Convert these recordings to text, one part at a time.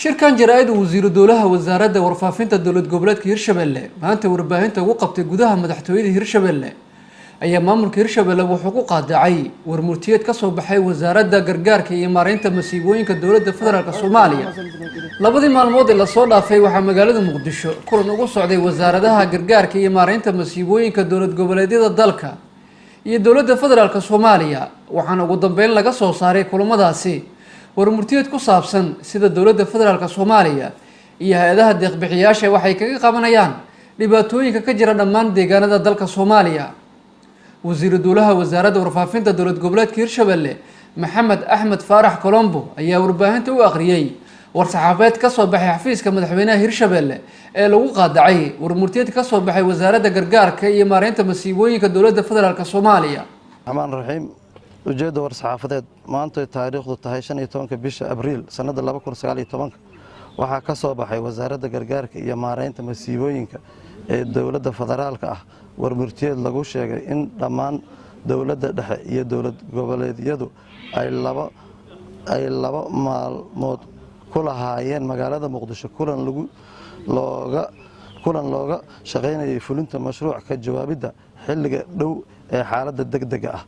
shirkan jaraa'id wasiiru dowlaha wasaaradda warfaafinta dowlad goboleedka Hirshabelle maanta warbaahinta ugu qabtay gudaha madaxtooyada Hirshabelle ayaa maamulka Hirshabelle wuxuu ku qaadacay warmurtiyeed ka soo baxay wasaaradda gargaarka iyo maareynta masiibooyinka dowladda federaalka Soomaaliya labadii maalmood ee la soo dhaafay waxa magaalada Muqdisho kulan ugu socday wasaaradaha gargaarka iyo maareynta masiibooyinka dowlad goboleedyada dalka iyo dowladda federaalka Soomaaliya waxaana ugu dambeyn laga soo saaray kulamadaasi warmurtiyeed ku saabsan sida dowladda federaalka Soomaaliya iyo hay'adaha deeq-bixiyaasha waxay kaga qabanayaan dhibaatooyinka ka jira dhammaan deegaanada dalka Soomaaliya wasiiru dowlaha wasaaradda warfaafinta dowlad goboleedka Hirshabelle Maxamed Axmed Faarax Colombo ayaa warbaahinta u akhriyay war-saxaafadeed ka soo baxay xafiiska madaxweynaha Hirshabelle ee lagu qaadacay warmurtiyeed ka soo baxay wasaaradda gargaarka iyo maareynta masiibooyinka dowladda federaalka Soomaaliya Rahmaan Rahiim ujeedada war-saxaafadeed maanta taariikhdu tahay 15 bisha Abriil sanada 2019 waxaa ka soo baxay wasaaradda gargaarka iyo maareynta masiibooyinka ee dowladda federaalka ah warmurtiyeed lagu sheegay in dhammaan dowladda dhexe iyo dowlad goboleedyadu ay laba maalmood ku lahaayeen magaalada Muqdisho kulan looga shaqeynayay fulinta mashruuc ka jawaabida xilliga dhow ee xaaladda degdega ah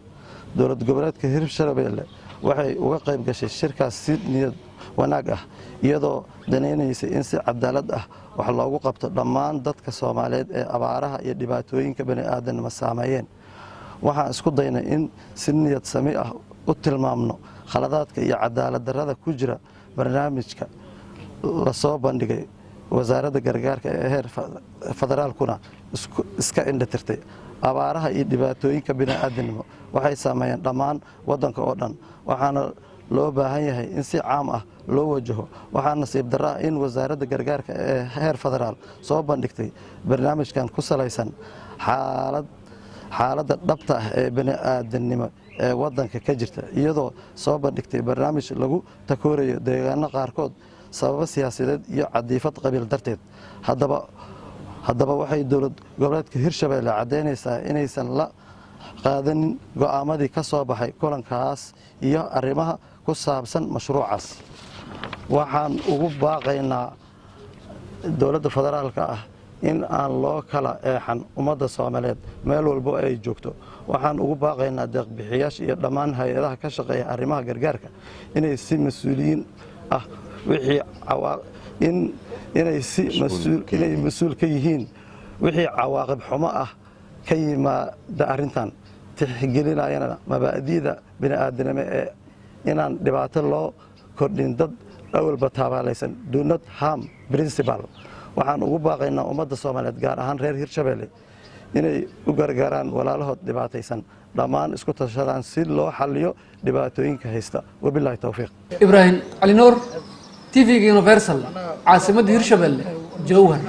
dowlad goboleedka Hirshabelle waxay uga qayb gashay shirkaas si niyad wanaag ah iyadoo daneynaysa in si cadaalad ah wax loogu qabto dhammaan dadka Soomaaliyeed ee abaaraha iyo dhibaatooyinka bani'aadanimo saameeyeen waxaan isku daynay in si niyad sami ah u tilmaamno khaladaadka iyo cadaalad darrada ku jira barnaamijka la soo bandhigay wasaaradda gargaarka ee heer federaalkuna iska indhatirtay abaaraha iyo dhibaatooyinka bani'aadanimo waxay saameeyeen dhammaan waddanka oo dhan waxaana loo baahan yahay in si caam ah loo wajaho waxaa nasiib darro ah in wasaaradda gargaarka ee heer federaal soo bandhigtay barnaamijkan ku salaysan xaaladda dhabta ah ee bani'aadanimo ee waddanka ka jirta iyadoo soo bandhigtay barnaamij lagu takoorayo deegaano qaarkood sababo siyaasadeed iyo cadiifad qabiil darteed haddaba waxay dowlad goboleedka Hirshabelle cadeynaysaa inaysan la qaadanin go'aamadii ka soo baxay kulankaas iyo arrimaha ku saabsan mashruucaas waxaan ugu baaqaynaa dowladda federaalka ah in aan loo kala eexan ummadda Soomaaliyeed meel walba ay joogto waxaan ugu baaqaynaa deeq-bixiyaasha iyo dhammaan hay'adaha ka shaqeeya arrimaha gargaarka inay si mas'uuliyiin ah inay mas'uul ka yihiin wixii cawaaqib xumo ah ka yimaada arrintan tixgelinayana mabaadi'da bini'aadanimo ee inaan dhibaato loo kordhin dad awalba taabalaysan do not harm principle waxaan ugu baaqaynaa ummadda Soomaaliyeed gaar ahaan reer Hirshabelle inay u gargaaraan walaalahood dhibaataysan dhammaan isku tashadaan si loo xalliyo dhibaatooyinka haysta wabillahi tawfiiq Ibrahim Ali Noor TV Universal caasimadda Hirshabelle Jowhar